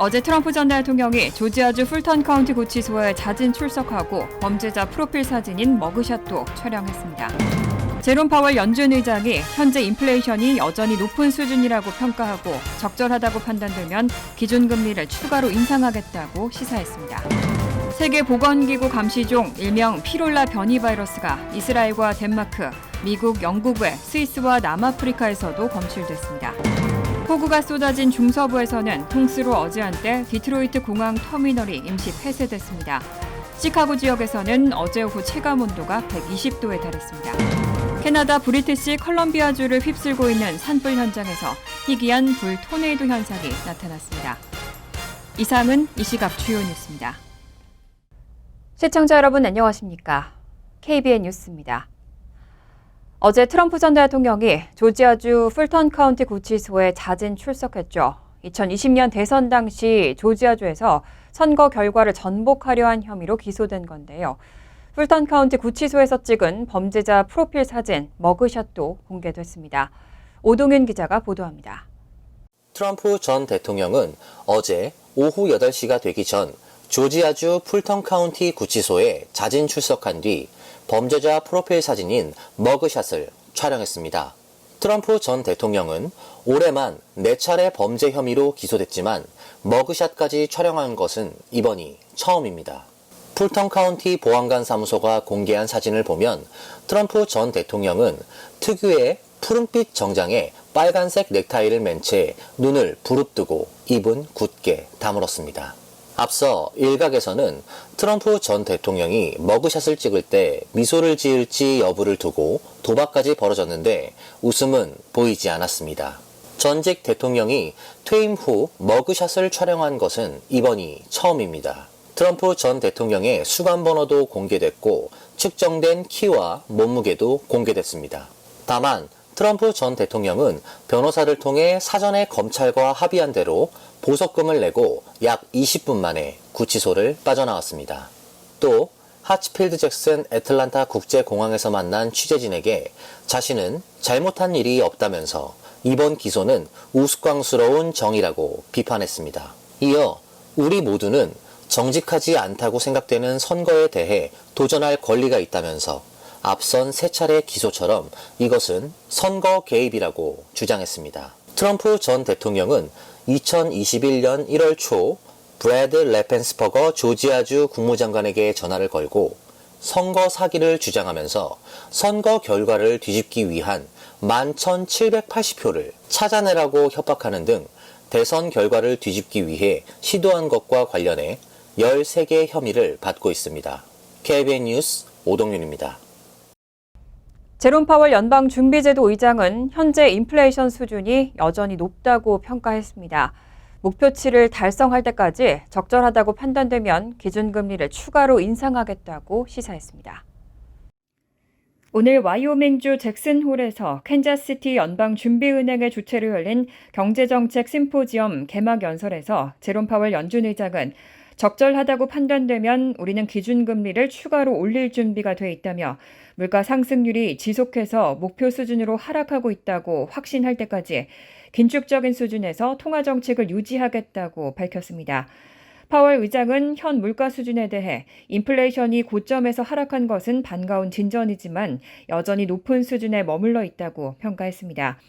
어제 트럼프 전 대통령이 조지아주 풀턴 카운티 구치소에 자진 출석하고 범죄자 프로필 사진인 머그샷도 촬영했습니다. 제롬 파월 연준 의장이 현재 인플레이션이 여전히 높은 수준이라고 평가하고 적절하다고 판단되면 기준금리를 추가로 인상하겠다고 시사했습니다. 세계보건기구 감시종 일명 피롤라 변이 바이러스가 이스라엘과 덴마크, 미국, 영국 외 스위스와 남아프리카에서도 검출됐습니다. 폭우가 쏟아진 중서부에서는 홍수로 어제 한때 디트로이트 공항 터미널이 임시 폐쇄됐습니다. 시카고 지역에서는 어제 오후 체감온도가 120도에 달했습니다. 캐나다 브리티시 컬럼비아주를 휩쓸고 있는 산불 현장에서 희귀한 불 토네이도 현상이 나타났습니다. 이상은 이 시각 주요 뉴스입니다. 시청자 여러분 안녕하십니까? KBN 뉴스입니다. 어제 트럼프 전 대통령이 조지아주 풀턴 카운티 구치소에 자진 출석했죠. 2020년 대선 당시 조지아주에서 선거 결과를 전복하려 한 혐의로 기소된 건데요. 풀턴 카운티 구치소에서 찍은 범죄자 프로필 사진 머그샷도 공개됐습니다. 오동윤 기자가 보도합니다. 트럼프 전 대통령은 어제 오후 8시가 되기 전 조지아주 풀턴 카운티 구치소에 자진 출석한 뒤 범죄자 프로필 사진인 머그샷을 촬영했습니다. 트럼프 전 대통령은 올해만 4차례 범죄 혐의로 기소됐지만 머그샷까지 촬영한 것은 이번이 처음입니다. 풀턴 카운티 보안관 사무소가 공개한 사진을 보면 트럼프 전 대통령은 특유의 푸른빛 정장에 빨간색 넥타이를 맨 채 눈을 부릅뜨고 입은 굳게 다물었습니다. 앞서 일각에서는 트럼프 전 대통령이 머그샷을 찍을 때 미소를 지을지 여부를 두고 도박까지 벌어졌는데 웃음은 보이지 않았습니다. 전직 대통령이 퇴임 후 머그샷을 촬영한 것은 이번이 처음입니다. 트럼프 전 대통령의 수감번호도 공개됐고 측정된 키와 몸무게도 공개됐습니다. 다만 트럼프 전 대통령은 변호사를 통해 사전에 검찰과 합의한 대로 보석금을 내고 약 20분 만에 구치소를 빠져나왔습니다. 또 하츠필드 잭슨 애틀란타 국제공항에서 만난 취재진에게 자신은 잘못한 일이 없다면서 이번 기소는 우스꽝스러운 정의라고 비판했습니다. 이어 우리 모두는 정직하지 않다고 생각되는 선거에 대해 도전할 권리가 있다면서 앞선 3차례 기소처럼 이것은 선거 개입이라고 주장했습니다. 트럼프 전 대통령은 2021년 1월 초 브래드 레펜스퍼거 조지아주 국무장관에게 전화를 걸고 선거 사기를 주장하면서 선거 결과를 뒤집기 위한 11,780표를 찾아내라고 협박하는 등 대선 결과를 뒤집기 위해 시도한 것과 관련해 13개 혐의를 받고 있습니다. KBN 뉴스 오동윤입니다. 제롬 파월 연방준비제도 의장은 현재 인플레이션 수준이 여전히 높다고 평가했습니다. 목표치를 달성할 때까지 적절하다고 판단되면 기준금리를 추가로 인상하겠다고 시사했습니다. 오늘 와이오밍주 잭슨홀에서 캔자스시티 연방준비은행의 주최로 열린 경제정책 심포지엄 개막 연설에서 제롬 파월 연준 의장은 적절하다고 판단되면 우리는 기준금리를 추가로 올릴 준비가 돼 있다며 물가 상승률이 지속해서 목표 수준으로 하락하고 있다고 확신할 때까지 긴축적인 수준에서 통화정책을 유지하겠다고 밝혔습니다. 파월 의장은 현 물가 수준에 대해 인플레이션이 고점에서 하락한 것은 반가운 진전이지만 여전히 높은 수준에 머물러 있다고 평가했습니다.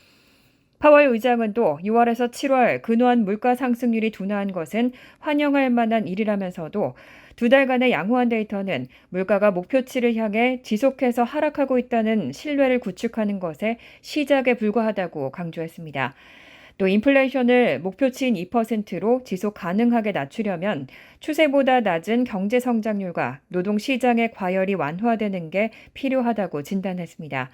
파월 의장은 또 6월에서 7월 근소한 물가 상승률이 둔화한 것은 환영할 만한 일이라면서도 2달간의 양호한 데이터는 물가가 목표치를 향해 지속해서 하락하고 있다는 신뢰를 구축하는 것의 시작에 불과하다고 강조했습니다. 또 인플레이션을 목표치인 2%로 지속 가능하게 낮추려면 추세보다 낮은 경제 성장률과 노동시장의 과열이 완화되는 게 필요하다고 진단했습니다.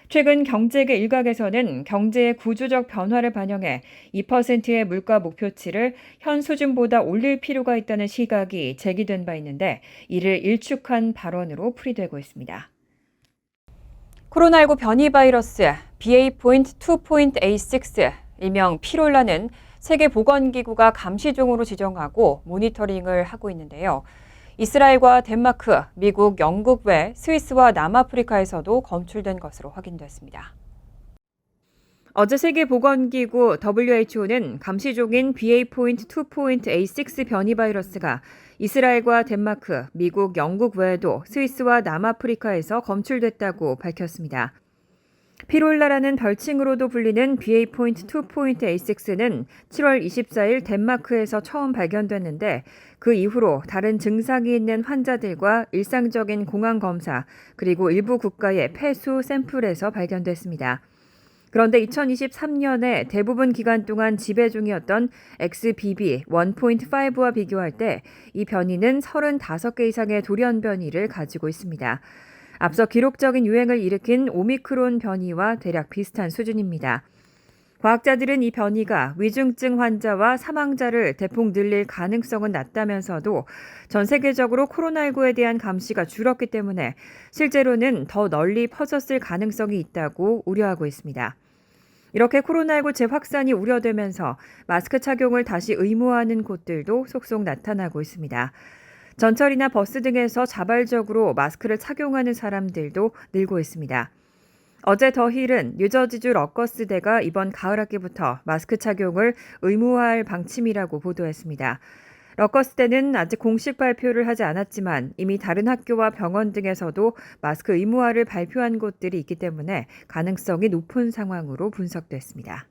최근 경제계 일각에서는 경제의 구조적 변화를 반영해 2%의 물가 목표치를 현 수준보다 올릴 필요가 있다는 시각이 제기된 바 있는데 이를 일축한 발언으로 풀이되고 있습니다. 코로나19 변이 바이러스 BA.2.86, 일명 피롤라는 세계보건기구가 감시종으로 지정하고 모니터링을 하고 있는데요. 이스라엘과 덴마크, 미국, 영국 외 스위스와 남아프리카에서도 검출된 것으로 확인됐습니다. 어제 세계보건기구 WHO는 감시종인 BA.2.86 변이 바이러스가 이스라엘과 덴마크, 미국, 영국 외에도 스위스와 남아프리카에서 검출됐다고 밝혔습니다. 피롤라라는 별칭으로도 불리는 BA.2.86는 7월 24일 덴마크에서 처음 발견됐는데 그 이후로 다른 증상이 있는 환자들과 일상적인 공항 검사 그리고 일부 국가의 폐수 샘플에서 발견됐습니다. 그런데 2023년에 대부분 기간 동안 지배 중이었던 XBB.1.5와 비교할 때 이 변이는 35개 이상의 돌연 변이를 가지고 있습니다. 앞서 기록적인 유행을 일으킨 오미크론 변이와 대략 비슷한 수준입니다. 과학자들은 이 변이가 위중증 환자와 사망자를 대폭 늘릴 가능성은 낮다면서도 전 세계적으로 코로나19에 대한 감시가 줄었기 때문에 실제로는 더 널리 퍼졌을 가능성이 있다고 우려하고 있습니다. 이렇게 코로나19 재확산이 우려되면서 마스크 착용을 다시 의무화하는 곳들도 속속 나타나고 있습니다. 전철이나 버스 등에서 자발적으로 마스크를 착용하는 사람들도 늘고 있습니다. 어제 더힐은 뉴저지주 러커스대가 이번 가을 학기부터 마스크 착용을 의무화할 방침이라고 보도했습니다. 러커스대는 아직 공식 발표를 하지 않았지만 이미 다른 학교와 병원 등에서도 마스크 의무화를 발표한 곳들이 있기 때문에 가능성이 높은 상황으로 분석됐습니다.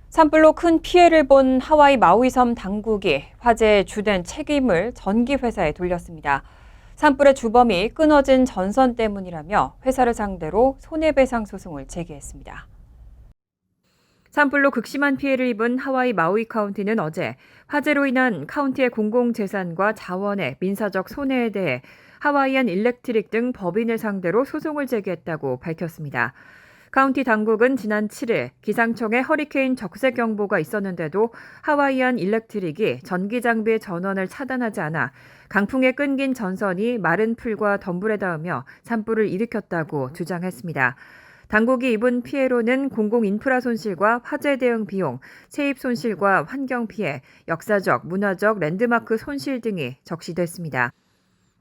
산불로 큰 피해를 본 하와이 마우이섬 당국이 화재의 주된 책임을 전기회사에 돌렸습니다. 산불의 주범이 끊어진 전선 때문이라며 회사를 상대로 손해배상 소송을 제기했습니다. 산불로 극심한 피해를 입은 하와이 마우이 카운티는 어제 화재로 인한 카운티의 공공재산과 자원의 민사적 손해에 대해 하와이안 일렉트릭 등 법인을 상대로 소송을 제기했다고 밝혔습니다. 카운티 당국은 지난 7일 기상청에 허리케인 적색 경보가 있었는데도 하와이안 일렉트릭이 전기 장비의 전원을 차단하지 않아 강풍에 끊긴 전선이 마른 풀과 덤불에 닿으며 산불을 일으켰다고 주장했습니다. 당국이 입은 피해로는 공공인프라 손실과 화재 대응 비용, 세입 손실과 환경 피해, 역사적, 문화적 랜드마크 손실 등이 적시됐습니다.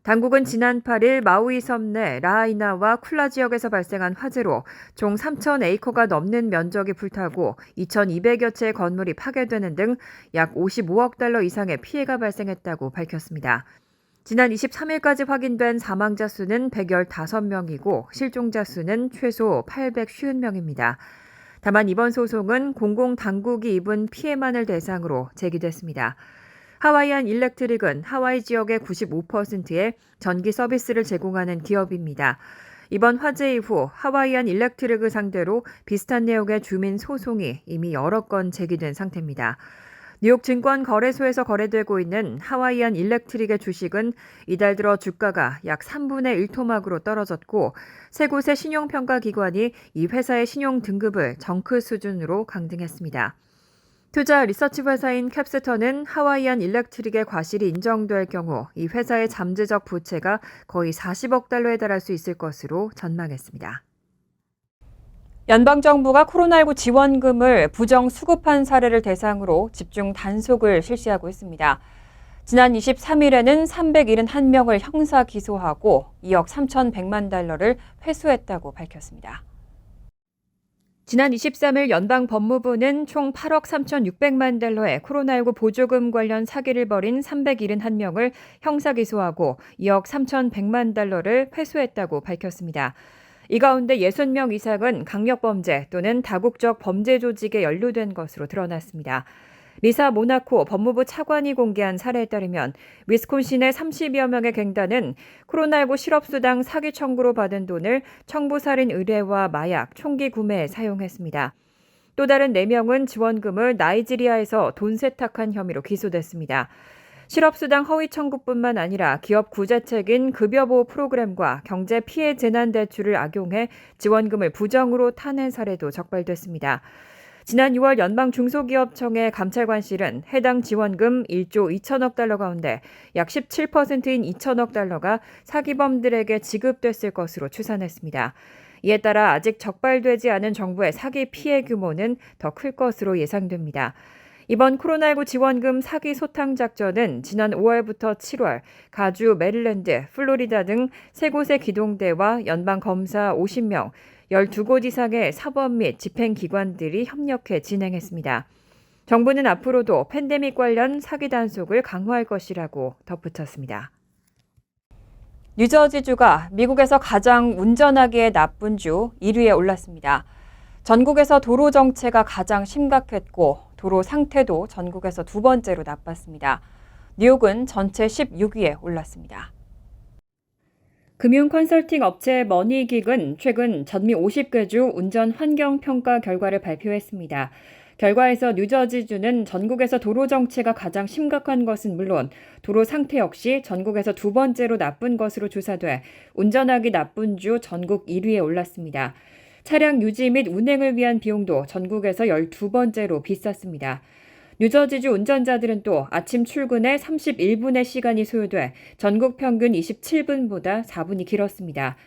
당국은 지난 8일 마우이 섬 내 라하이나와 쿨라 지역에서 발생한 화재로 총 3,000에이커가 넘는 면적이 불타고 2,200여 채의 건물이 파괴되는 등 약 55억 달러 이상의 피해가 발생했다고 밝혔습니다. 지난 23일까지 확인된 사망자 수는 115명이고 실종자 수는 최소 850명입니다. 다만 이번 소송은 공공당국이 입은 피해만을 대상으로 제기됐습니다. 하와이안 일렉트릭은 하와이 지역의 95%의 전기 서비스를 제공하는 기업입니다. 이번 화재 이후 하와이안 일렉트릭을 상대로 비슷한 내용의 주민 소송이 이미 여러 건 제기된 상태입니다. 뉴욕 증권거래소에서 거래되고 있는 하와이안 일렉트릭의 주식은 이달 들어 주가가 약 3분의 1 토막으로 떨어졌고 세 곳의 신용평가기관이 이 회사의 신용 등급을 정크 수준으로 강등했습니다. 투자 리서치 회사인 캡스턴은 하와이안 일렉트릭의 과실이 인정될 경우 이 회사의 잠재적 부채가 거의 40억 달러에 달할 수 있을 것으로 전망했습니다. 연방정부가 코로나19 지원금을 부정 수급한 사례를 대상으로 집중 단속을 실시하고 있습니다. 지난 23일에는 371명을 형사 기소하고 2억 3,100만 달러를 회수했다고 밝혔습니다. 지난 23일 연방법무부는 총 8억 3,600만 달러의 코로나19 보조금 관련 사기를 벌인 371명을 형사 기소하고 2억 3,100만 달러를 회수했다고 밝혔습니다. 이 가운데 60명 이상은 강력범죄 또는 다국적 범죄 조직에 연루된 것으로 드러났습니다. 리사 모나코 법무부 차관이 공개한 사례에 따르면 위스콘신의 30여 명의 갱단은 코로나19 실업수당 사기 청구로 받은 돈을 청부살인 의뢰와 마약, 총기 구매에 사용했습니다. 또 다른 4명은 지원금을 나이지리아에서 돈 세탁한 혐의로 기소됐습니다. 실업수당 허위 청구뿐만 아니라 기업 구제책인 급여보호 프로그램과 경제피해재난대출을 악용해 지원금을 부정으로 타낸 사례도 적발됐습니다. 지난 6월 연방중소기업청의 감찰관실은 해당 지원금 1조 2천억 달러 가운데 약 17%인 2천억 달러가 사기범들에게 지급됐을 것으로 추산했습니다. 이에 따라 아직 적발되지 않은 정부의 사기 피해 규모는 더 클 것으로 예상됩니다. 이번 코로나19 지원금 사기 소탕 작전은 지난 5월부터 7월 가주, 메릴랜드, 플로리다 등 3곳의 기동대와 연방검사 50명, 12곳 이상의 사법 및 집행기관들이 협력해 진행했습니다. 정부는 앞으로도 팬데믹 관련 사기 단속을 강화할 것이라고 덧붙였습니다. 뉴저지주가 미국에서 가장 운전하기에 나쁜 주 1위에 올랐습니다. 전국에서 도로 정체가 가장 심각했고 도로 상태도 전국에서 두 번째로 나빴습니다. 뉴욕은 전체 16위에 올랐습니다. 금융 컨설팅 업체 머니긱은 최근 전미 50개 주 운전 환경 평가 결과를 발표했습니다. 결과에서 뉴저지주는 전국에서 도로 정체가 가장 심각한 것은 물론 도로 상태 역시 전국에서 두 번째로 나쁜 것으로 조사돼 운전하기 나쁜 주 전국 1위에 올랐습니다. 차량 유지 및 운행을 위한 비용도 전국에서 12번째로 비쌌습니다. 뉴저지주 운전자들은 또 아침 출근에 31분의 시간이 소요돼 전국 평균 27분보다 4분이 길었습니다.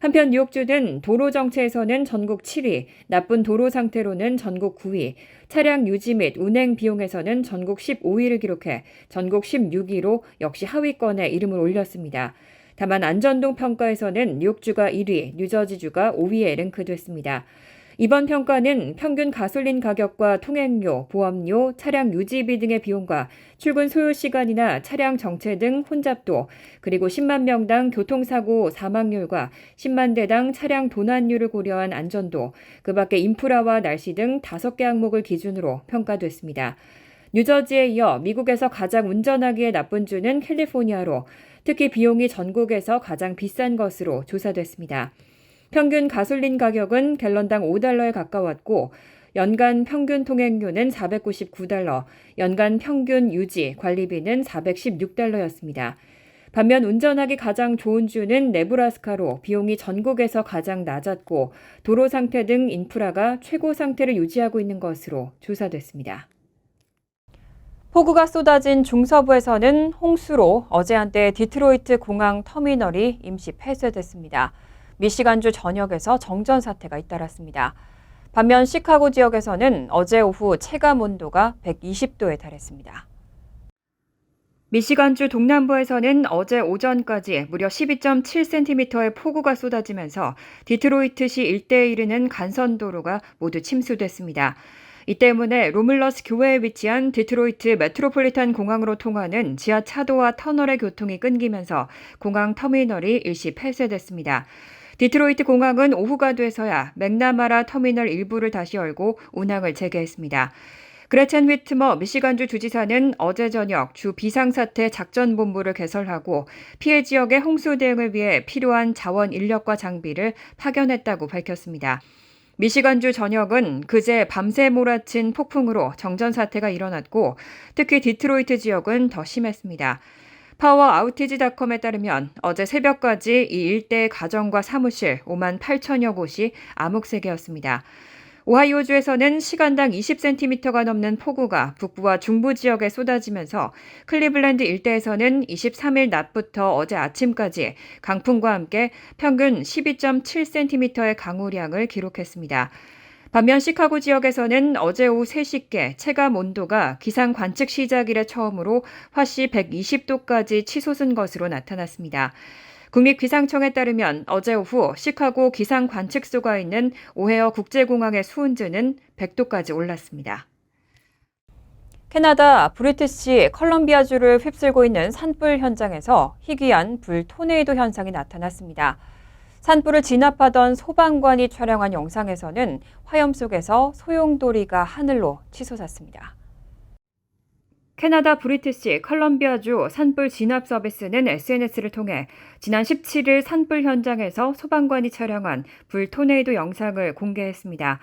한편 뉴욕주는 도로 정체에서는 전국 7위, 나쁜 도로 상태로는 전국 9위, 차량 유지 및 운행 비용에서는 전국 15위를 기록해 전국 16위로 역시 하위권에 이름을 올렸습니다. 다만 안전도 평가에서는 뉴욕주가 1위, 뉴저지주가 5위에 랭크됐습니다. 이번 평가는 평균 가솔린 가격과 통행료, 보험료, 차량 유지비 등의 비용과 출근 소요 시간이나 차량 정체 등 혼잡도, 그리고 10만 명당 교통사고 사망률과 10만 대당 차량 도난율을 고려한 안전도, 그 밖에 인프라와 날씨 등 5개 항목을 기준으로 평가됐습니다. 뉴저지에 이어 미국에서 가장 운전하기에 나쁜 주는 캘리포니아로 특히 비용이 전국에서 가장 비싼 것으로 조사됐습니다. 평균 가솔린 가격은 갤런당 $5에 가까웠고 연간 평균 통행료는 $499, 연간 평균 유지, 관리비는 $416였습니다. 반면 운전하기 가장 좋은 주는 네브라스카로 비용이 전국에서 가장 낮았고 도로 상태 등 인프라가 최고 상태를 유지하고 있는 것으로 조사됐습니다. 폭우가 쏟아진 중서부에서는 홍수로 어제 한때 디트로이트 공항 터미널이 임시 폐쇄됐습니다. 미시간주 전역에서 정전 사태가 잇따랐습니다. 반면 시카고 지역에서는 어제 오후 체감 온도가 120도에 달했습니다. 미시간주 동남부에서는 어제 오전까지 무려 12.7cm의 폭우가 쏟아지면서 디트로이트시 일대에 이르는 간선도로가 모두 침수됐습니다. 이 때문에 로물러스 교외에 위치한 디트로이트 메트로폴리탄 공항으로 통하는 지하 차도와 터널의 교통이 끊기면서 공항 터미널이 일시 폐쇄됐습니다. 디트로이트 공항은 오후가 돼서야 맥나마라 터미널 일부를 다시 열고 운항을 재개했습니다. 그레첸 휘트머 미시간주 주지사는 어제 저녁 주 비상사태 작전본부를 개설하고 피해 지역의 홍수 대응을 위해 필요한 자원 인력과 장비를 파견했다고 밝혔습니다. 미시간주 전역은 그제 밤새 몰아친 폭풍으로 정전 사태가 일어났고 특히 디트로이트 지역은 더 심했습니다. 파워아우티지닷컴에 따르면 어제 새벽까지 이 일대의 가정과 사무실 5만 8천여 곳이 암흑색이었습니다. 오하이오주에서는 시간당 20cm가 넘는 폭우가 북부와 중부 지역에 쏟아지면서 클리블랜드 일대에서는 23일 낮부터 어제 아침까지 강풍과 함께 평균 12.7cm의 강우량을 기록했습니다. 반면 시카고 지역에서는 어제 오후 3시께 체감 온도가 기상 관측 시작 이래 처음으로 화씨 120도까지 치솟은 것으로 나타났습니다. 국립기상청에 따르면 어제 오후 시카고 기상 관측소가 있는 오헤어 국제공항의 수온지는 100도까지 올랐습니다. 캐나다 브리티시 컬럼비아주를 휩쓸고 있는 산불 현장에서 희귀한 불 토네이도 현상이 나타났습니다. 산불을 진압하던 소방관이 촬영한 영상에서는 화염 속에서 소용돌이가 하늘로 치솟았습니다. 캐나다 브리티시 컬럼비아주 산불 진압 서비스는 SNS를 통해 지난 17일 산불 현장에서 소방관이 촬영한 불 토네이도 영상을 공개했습니다.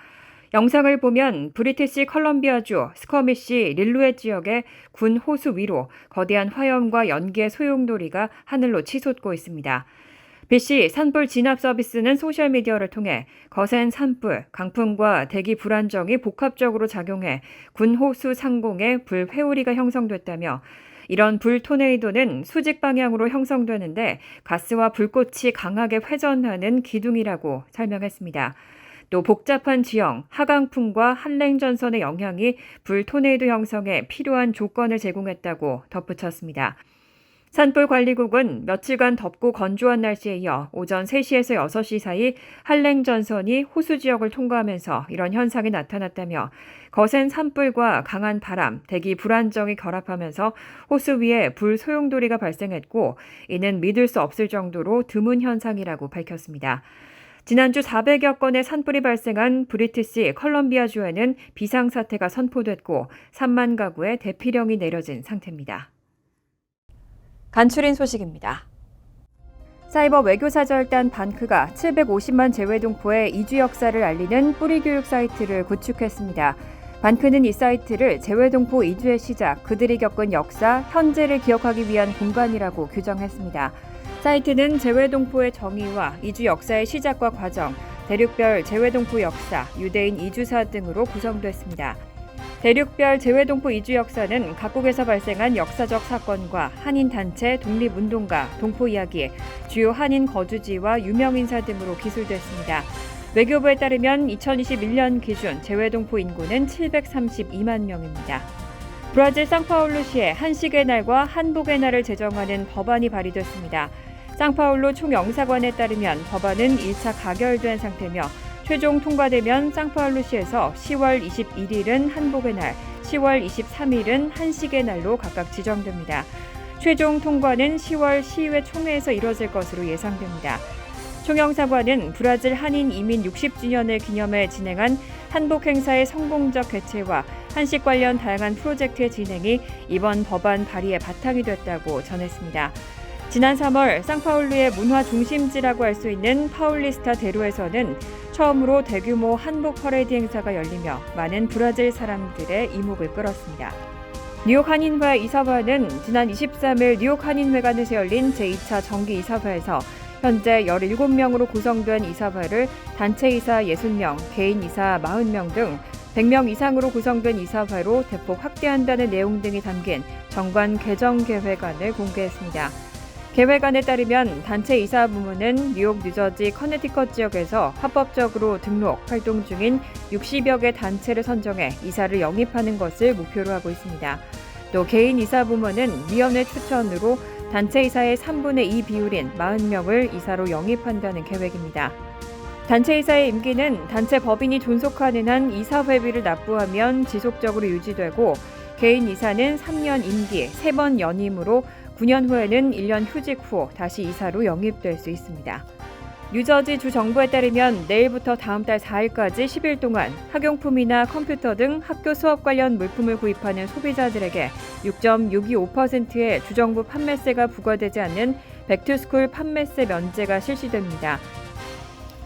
영상을 보면 브리티시 컬럼비아주 스커미시 릴루엣 지역의 군 호수 위로 거대한 화염과 연기의 소용돌이가 하늘로 치솟고 있습니다. BC 산불 진압 서비스는 소셜미디어를 통해 거센 산불, 강풍과 대기 불안정이 복합적으로 작용해 군 호수 상공에 불 회오리가 형성됐다며 이런 불 토네이도는 수직 방향으로 형성되는데 가스와 불꽃이 강하게 회전하는 기둥이라고 설명했습니다. 또 복잡한 지형, 하강풍과 한랭전선의 영향이 불 토네이도 형성에 필요한 조건을 제공했다고 덧붙였습니다. 산불관리국은 며칠간 덥고 건조한 날씨에 이어 오전 3시에서 6시 사이 한랭전선이 호수 지역을 통과하면서 이런 현상이 나타났다며 거센 산불과 강한 바람, 대기 불안정이 결합하면서 호수 위에 불 소용돌이가 발생했고 이는 믿을 수 없을 정도로 드문 현상이라고 밝혔습니다. 지난주 400여 건의 산불이 발생한 브리티시 컬럼비아주에는 비상사태가 선포됐고 3만 가구에 대피령이 내려진 상태입니다. 간추린 소식입니다. 사이버 외교사절단 반크가 750만 재외동포의 이주 역사를 알리는 뿌리교육 사이트를 구축했습니다. 반크는 이 사이트를 재외동포 이주의 시작, 그들이 겪은 역사, 현재를 기억하기 위한 공간이라고 규정했습니다. 사이트는 재외동포의 정의와 이주 역사의 시작과 과정, 대륙별 재외동포 역사, 유대인 이주사 등으로 구성됐습니다. 대륙별 재외동포 이주 역사는 각국에서 발생한 역사적 사건과 한인 단체, 독립운동가, 동포 이야기, 주요 한인 거주지와 유명 인사 등으로 기술됐습니다. 외교부에 따르면 2021년 기준 재외동포 인구는 732만 명입니다. 브라질 상파울루시에 한식의 날과 한복의 날을 제정하는 법안이 발의됐습니다. 상파울루 총영사관에 따르면 법안은 1차 가결된 상태며 최종 통과되면 상파울루시에서 10월 21일은 한복의 날, 10월 23일은 한식의 날로 각각 지정됩니다. 최종 통과는 10월 시의회 총회에서 이뤄질 것으로 예상됩니다. 총영사관은 브라질 한인 이민 60주년을 기념해 진행한 한복 행사의 성공적 개최와 한식 관련 다양한 프로젝트의 진행이 이번 법안 발의의 바탕이 됐다고 전했습니다. 지난 3월 상파울루의 문화 중심지라고 할 수 있는 파울리스타 대로에서는 처음으로 대규모 한복 퍼레이드 행사가 열리며 많은 브라질 사람들의 이목을 끌었습니다. 뉴욕 한인회 이사회는 지난 23일 뉴욕 한인회관에서 열린 제2차 정기이사회에서 현재 17명으로 구성된 이사회를 단체 이사 60명, 개인 이사 40명 등 100명 이상으로 구성된 이사회로 대폭 확대한다는 내용 등이 담긴 정관 개정 계획안을 공개했습니다. 계획안에 따르면 단체 이사 부문은 뉴욕, 뉴저지, 커네티컷 지역에서 합법적으로 등록, 활동 중인 60여 개 단체를 선정해 이사를 영입하는 것을 목표로 하고 있습니다. 또 개인 이사 부문은 위원회 추천으로 단체 이사의 3분의 2 비율인 40명을 이사로 영입한다는 계획입니다. 단체 이사의 임기는 단체 법인이 존속하는 한 이사회비를 납부하면 지속적으로 유지되고 개인 이사는 3년 임기, 3번 연임으로 9년 후에는 1년 휴직 후 다시 이사로 영입될 수 있습니다. 뉴저지 주 정부에 따르면 내일부터 다음 달 4일까지 10일 동안 학용품이나 컴퓨터 등 학교 수업 관련 물품을 구입하는 소비자들에게 6.625%의 주정부 판매세가 부과되지 않는 백투스쿨 판매세 면제가 실시됩니다.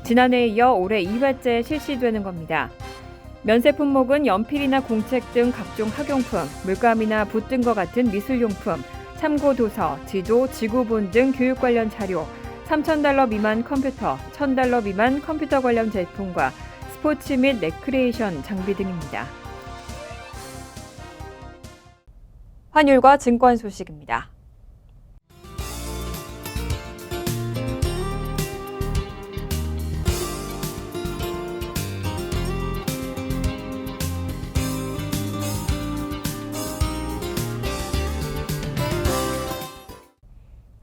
지난해에 이어 올해 2회째 실시되는 겁니다. 면세 품목은 연필이나 공책 등 각종 학용품, 물감이나 붓 등과 같은 미술용품, 참고도서, 지도, 지구본 등 교육 관련 자료, $3,000 미만 컴퓨터, $1,000 미만 컴퓨터 관련 제품과 스포츠 및 레크리에이션 장비 등입니다. 환율과 증권 소식입니다.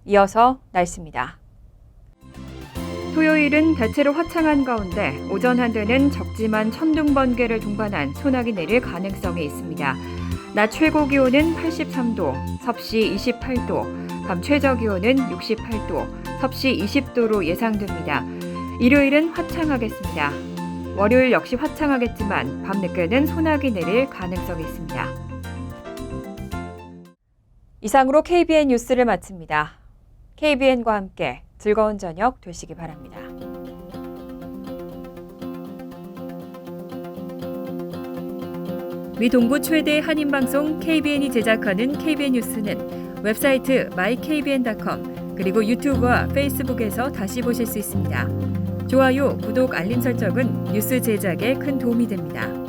이어서 날씨입니다. 토요일은 대체로 화창한 가운데 오전 한대는 적지만 천둥 번개를 동반한 소나기 내릴 가능성이 있습니다. 낮 최고 기온은 83도, 섭씨 28도, 밤 최저 기온은 68도, 섭씨 20도로 예상됩니다. 일요일은 화창하겠습니다. 월요일 역시 화창하겠지만 밤늦게는 소나기 내릴 가능성이 있습니다. 이상으로 KBN 뉴스를 마칩니다. KBN과 함께 즐거운 저녁 되시기 바랍니다. 미 동부 최대 한인방송 KBN이 제작하는 KBN 뉴스는 웹사이트 mykbn.com 그리고 유튜브와 페이스북에서 다시 보실 수 있습니다. 좋아요, 구독, 알림 설정은 뉴스 제작에 큰 도움이 됩니다.